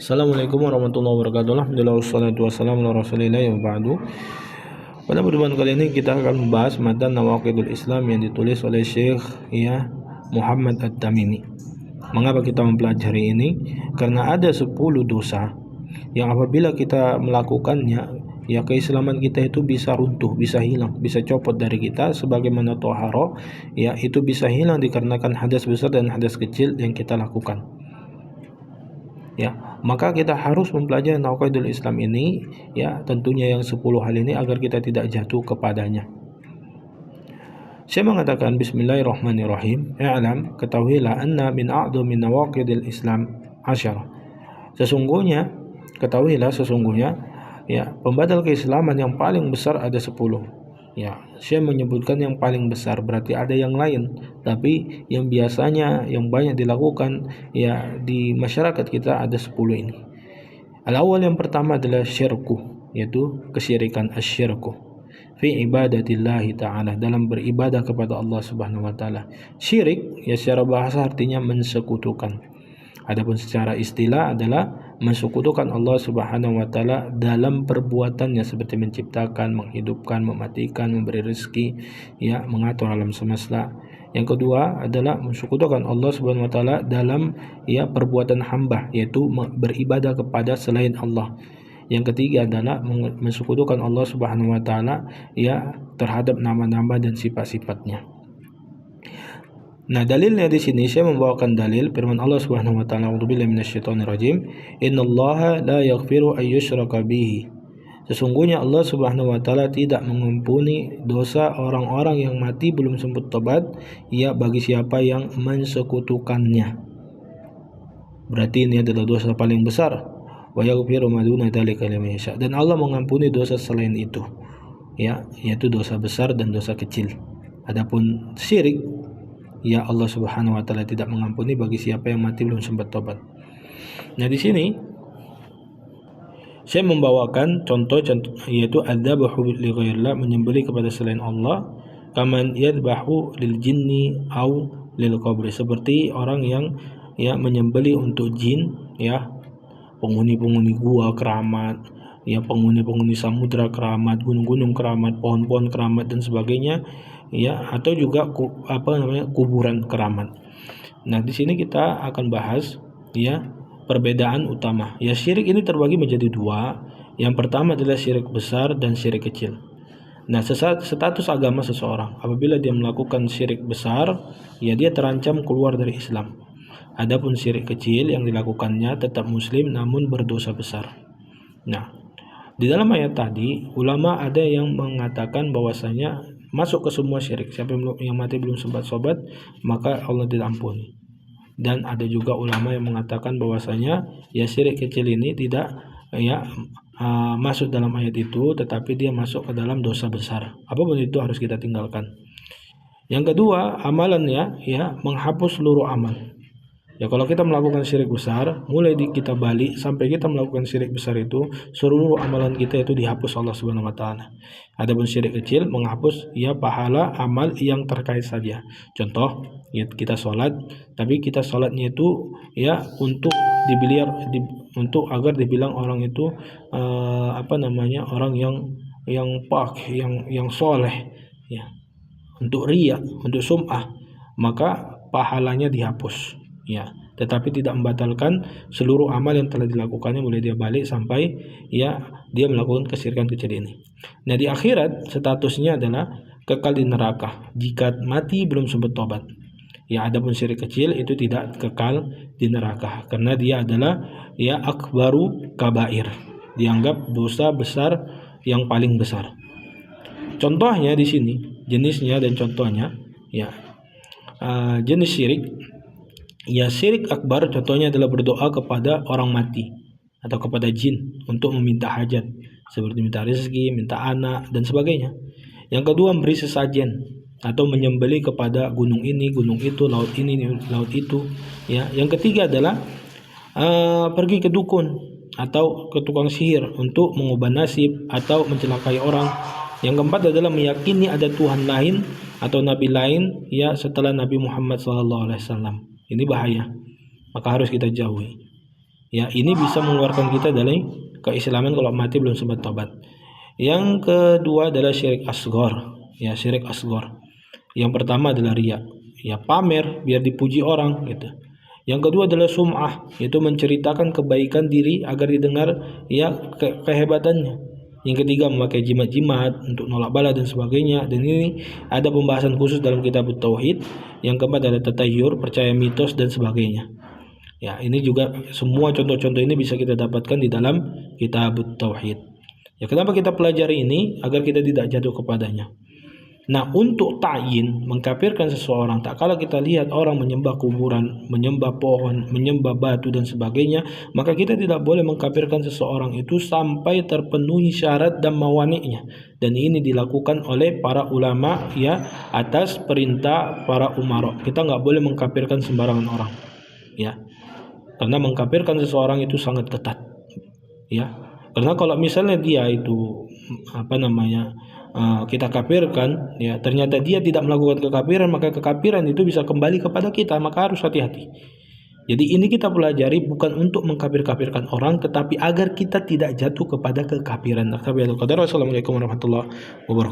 Assalamualaikum warahmatullahi wabarakatuh. Alhamdulillah wassalatu wassalamu ala Rasulillah wa ba'du. Pada pertemuan kali ini kita akan membahas matan Nawaqidul Islam yang ditulis oleh Syekh Muhammad At-Tamimi. Mengapa kita mempelajari ini? Karena ada 10 dosa yang apabila kita melakukannya, ya keislaman kita itu bisa runtuh, bisa hilang, bisa copot dari kita sebagaimana toharo, ya itu bisa hilang dikarenakan hadas besar dan hadas kecil yang kita lakukan. Ya, maka kita harus mempelajari Nawaqidul Islam ini, ya tentunya yang 10 hal ini agar kita tidak jatuh kepadanya. Saya mengatakan bismillahirrahmanirrahim. I'lam, ketahuilah anna min a'dhamin nawaqidil Islam 10. Sesungguhnya ya pembatal keislaman yang paling besar ada 10. Ya, saya menyebutkan yang paling besar, berarti ada yang lain, tapi yang biasanya yang banyak dilakukan ya di masyarakat kita ada 10 ini. Al-awwal, yang pertama adalah syirku, yaitu kesyirikan, asyirku fi ibadatillahi ta'ala, dalam beribadah kepada Allah Subhanahu wa taala. Syirik ya secara bahasa artinya mensekutukan. Adapun secara istilah adalah mensekutukan Allah Subhanahu wa taala dalam perbuatannya seperti menciptakan, menghidupkan, mematikan, memberi rezeki, ya, mengatur alam semesta. Yang kedua adalah mensekutukan Allah Subhanahu wa taala dalam ya perbuatan hamba, yaitu beribadah kepada selain Allah. Yang ketiga adalah mensekutukan Allah Subhanahu wa taala ya terhadap nama-nama dan sifat-sifatnya. Nah, dalilnya di sini saya membawakan dalil firman Allah Subhanahu wa taala, "A'udzubillahi minasyaitonirrajim. Innallaha la yaghfiru an yushraka bihi." Sesungguhnya Allah Subhanahu wa taala tidak mengampuni dosa orang-orang yang mati belum sempat tobat, ya bagi siapa yang mensekutukannya. Berarti ini adalah dosa paling besar. Wa yaghfiru ma duna dzalika liman yasha. Dan Allah mengampuni dosa selain itu, ya, yaitu dosa besar dan dosa kecil. Adapun syirik, ya Allah Subhanahu wa taala tidak mengampuni bagi siapa yang mati belum sempat tobat. Nah, di sini saya membawakan contoh yaitu adzabahu li ghairillah, menyembelih kepada selain Allah, kaman yadbahu lil jinni au lil qabri, seperti orang yang ya menyembelih untuk jin, ya penghuni-penghuni gua keramat, ya penghuni-penghuni samudra keramat, gunung-gunung keramat, pohon-pohon keramat dan sebagainya, ya, atau juga kuburan keramat. Nah, di sini kita akan bahas ya perbedaan utama. Ya, syirik ini terbagi menjadi 2. Yang pertama adalah syirik besar dan syirik kecil. Nah, status agama seseorang apabila dia melakukan syirik besar, ya dia terancam keluar dari Islam. Adapun syirik kecil yang dilakukannya tetap muslim namun berdosa besar. Nah, di dalam ayat tadi ulama ada yang mengatakan bahwasanya masuk ke semua syirik. Siapa yang mati belum sempat sobat, maka Allah tidak ampuni. Dan ada juga ulama yang mengatakan bahwasanya ya syirik kecil ini tidak ya masuk dalam ayat itu, tetapi dia masuk ke dalam dosa besar. Apapun itu harus kita tinggalkan. Yang kedua, amalannya ya menghapus seluruh amal. Ya, kalau kita melakukan syirik besar, mulai kita balik sampai kita melakukan syirik besar itu, seluruh amalan kita itu dihapus Allah Subhanahu wa taala. Adapun syirik kecil menghapus ya pahala amal yang terkait saja. Contoh, ya kita sholat, tapi kita sholatnya itu ya untuk untuk agar dibilang orang itu orang yang pak, yang soleh, ya. Untuk riya, untuk sum'ah, maka pahalanya dihapus. Ya, tetapi tidak membatalkan seluruh amal yang telah dilakukannya mulai dia balik sampai ya dia melakukan kesyirikan kecil ini. Nah, di akhirat statusnya adalah kekal di neraka jika mati belum sempat tobat. Ya, adapun syirik kecil itu tidak kekal di neraka karena dia adalah ya akbaru kabair, dianggap dosa besar yang paling besar. Contohnya di sini jenisnya dan contohnya ya jenis syirik. Ya, syirik akbar contohnya adalah berdoa kepada orang mati atau kepada jin untuk meminta hajat, seperti minta rezeki, minta anak dan sebagainya. Yang kedua, memberi sesajen atau menyembelih kepada gunung ini, gunung itu, laut ini, laut itu. Ya, yang ketiga adalah pergi ke dukun atau ke tukang sihir untuk mengubah nasib atau mencelakai orang. Yang keempat adalah meyakini ada Tuhan lain atau nabi lain ya setelah Nabi Muhammad SAW. Ini bahaya, maka harus kita jauhi. Ya, ini bisa mengeluarkan kita dari keislaman kalau mati belum sempat tobat. Yang kedua adalah syirik asghar. Ya, syirik asghar. Yang pertama adalah riya. Ya, pamer biar dipuji orang gitu. Yang kedua adalah sum'ah, yaitu menceritakan kebaikan diri agar didengar ya kehebatannya. Yang ketiga memakai jimat-jimat untuk nolak bala dan sebagainya. Dan ini ada pembahasan khusus dalam kitab Tauhid. Yang keempat adalah tatayyur, percaya mitos dan sebagainya. Ya, ini juga semua contoh-contoh ini bisa kita dapatkan di dalam kitab Tauhid. Ya, kenapa kita pelajari ini? Agar kita tidak jatuh kepadanya. Nah, untuk ta'yin, mengkafirkan seseorang, tak kala kita lihat orang menyembah kuburan, menyembah pohon, menyembah batu dan sebagainya, maka kita tidak boleh mengkafirkan seseorang itu sampai terpenuhi syarat dan mawani'nya. Dan ini dilakukan oleh para ulama ya atas perintah para umara. Kita nggak boleh mengkafirkan sembarangan orang. Ya. Karena mengkafirkan seseorang itu sangat ketat. Ya. Karena kalau misalnya dia itu kita kafirkan, ya ternyata dia tidak melakukan kekafiran, maka kekafiran itu bisa kembali kepada kita, maka harus hati-hati. Jadi ini kita pelajari bukan untuk mengkafir-kafirkan orang, tetapi agar kita tidak jatuh kepada kekafiran. Assalamualaikum warahmatullahi wabarakatuh.